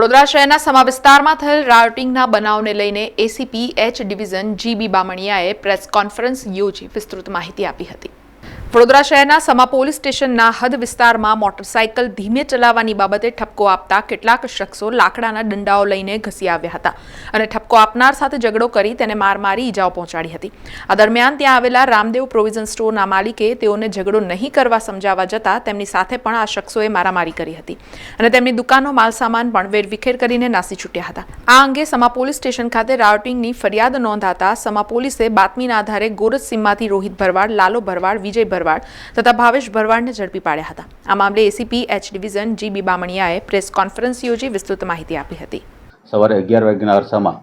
વડોદરા શહેરના સમા વિસ્તારમાં થયેલ રાયોટિંગના બનાવને લઈને એસીપી એચ ડિવિઝન જીબી બામણિયાએ પ્રેસ કોન્ફરન્સ યોજી વિસ્તૃત માહિતી આપી હતી। વડોદરા શહેરના સમા પોલીસ સ્ટેશનના હદ વિસ્તારમાં મોટરસાયકલ ધીમે ચલાવવાની બાબતે ઠપકો આપતા કેટલાક શખ્સો લાકડાના દંડાઓ લઈને ઘસી આવ્યા હતા અને ઠપકો આપનાર સાથે ઝઘડો કરી તેને માર મારી ઈજાઓ પહોંચાડી હતી। આ દરમિયાન ત્યાં આવેલા રામદેવ પ્રોવિઝન સ્ટોરના માલિકે તેઓને ઝઘડો નહીં કરવા સમજાવવા જતા તેમની સાથે પણ આ શખ્સોએ મારામારી કરી હતી અને તેમની દુકાનનો માલસામાન પણ વેરવિખેર કરીને નાસી છૂટ્યા હતા। આ અંગે સમા પોલીસ સ્ટેશન ખાતે રાયોટિંગની ફરિયાદ નોંધાતા સમા પોલીસે બાતમીના આધારે ગોરજસીમમાંથી રોહિત ભરવાડ, લાલો ભરવાડ, વિજય ભરવાડ તથા ભાવેશ ભરવાડને ઝડપી પાડ્યા હતા। આ મામલે એસીપી એચ ડિવિઝન જીબી બામણિયાએ પ્રેસ કોન્ફરન્સ યોજી વિસ્તૃત માહિતી આપી હતી। સવારે 11 વાગ્યાના અરસામાં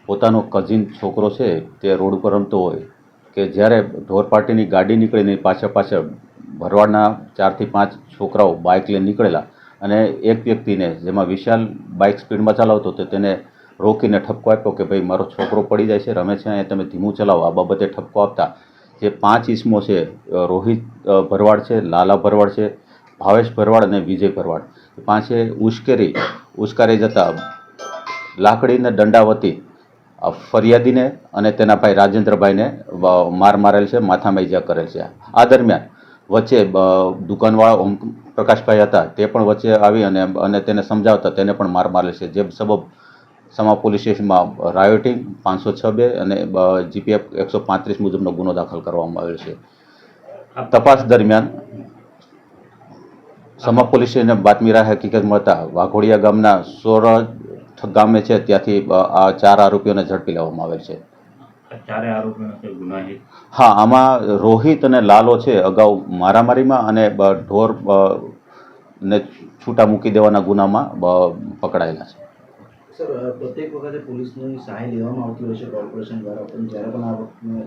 પોતાનો કઝિન છોકરો છે તે રોડ ઉપર રમતો હોય કે જ્યારે ઢોર પાર્ટીની ગાડી નીકળીને પાછળ ભરવાડના 4 થી 5 છોકરાઓ બાઇક લઈને નીકળેલા અને એક વ્યક્તિને જેમાં વિશાલ બાઇક સ્પીડમાં ચલાવતો તો તેને રોકીને ઠપકો આપ્યો કે ભાઈ મારો છોકરો પડી જાય છે, રમે છે, અને તમે ધીમું ચલાવો। આ બાબતે ઠપકો આપતા જે 5 ઈસમો છે, રોહિત ભરવાડ છે, લાલા ભરવાડ છે, ભાવેશ ભરવાડ અને વિજય ભરવાડ, પાંચે ઉશ્કેરી જતા લાકડીના દંડા વતી ફરિયાદીને અને તેના ભાઈ રાજેન્દ્રભાઈને માર મારેલ છે, માથામાં ઈજા કરેલ છે। આ દરમિયાન વચ્ચે દુકાનવાળા ઓમ પ્રકાશભાઈ હતા તે પણ વચ્ચે આવી અને તેને સમજાવતા તેને પણ માર મારેલ છે, જે સબબ સમા પોલીસ સ્ટેશનમાં રાયોટિંગ 506 અને જીપીએફ 135 મુજબનો ગુનો દાખલ કરવામાં આવેલ છે। તપાસ દરમિયાન સમા પોલીસ સ્ટેશનને બાતમી રાહે હકીકત મળતા વાઘોડિયા ગામના સોરઠ ગામે છે ત્યાંથી આ 4 આરોપીઓને ઝડપી લેવામાં આવેલ છે। હા, આમાં રોહિત અને લાલો છે અગાઉ મારામારીમાં અને ઢોર ને છૂટા મૂકી દેવાના ગુનામાં પકડાયેલા છે। સર, પ્રત્યેક વખતે પોલીસની સહાય લેવામાં આવતી હોય છે કોર્પોરેશન દ્વારા, પણ જ્યારે પણ આ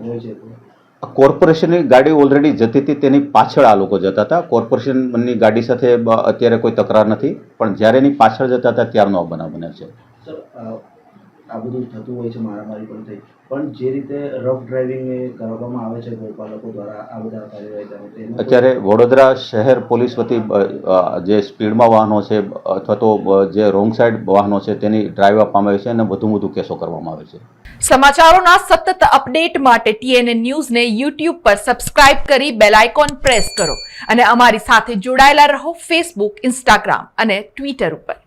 હોય છે તો કોર્પોરેશનની ગાડી ઓલરેડી જતી હતી, તેની પાછળ આ લોકો જતા હતા। કોર્પોરેશનની ગાડી સાથે અત્યારે કોઈ તકરાર નથી, પણ જ્યારે એની પાછળ જતા હતા ત્યારનો આ બનાવ બન્યો છે। સર, આ બધું થતું હોય છે, મારામારી પણ થઈ, પણ જે રીતે રફ ડ્રાઇવિંગ કરવામાં આવે છે ગોપાલકો દ્વારા આ બધા કાર્યવાહી અત્યારે વડોદરા શહેર પોલીસ વતી જે સ્પીડમાં વાહનો છે અથવા તો જે રોંગ સાઈડ વાહનો છે તેની ડ્રાઈવ આપવામાં આવે છે અને વધુ કેસો કરવામાં આવે છે। સમાચારોના સતત અપડેટ માટે TNN ન્યૂઝને YouTube પર સબસ્ક્રાઇબ કરી બેલ આઇકોન પ્રેસ કરો અને અમારી સાથે જોડાયેલા રહો Facebook, Instagram અને Twitter ઉપર।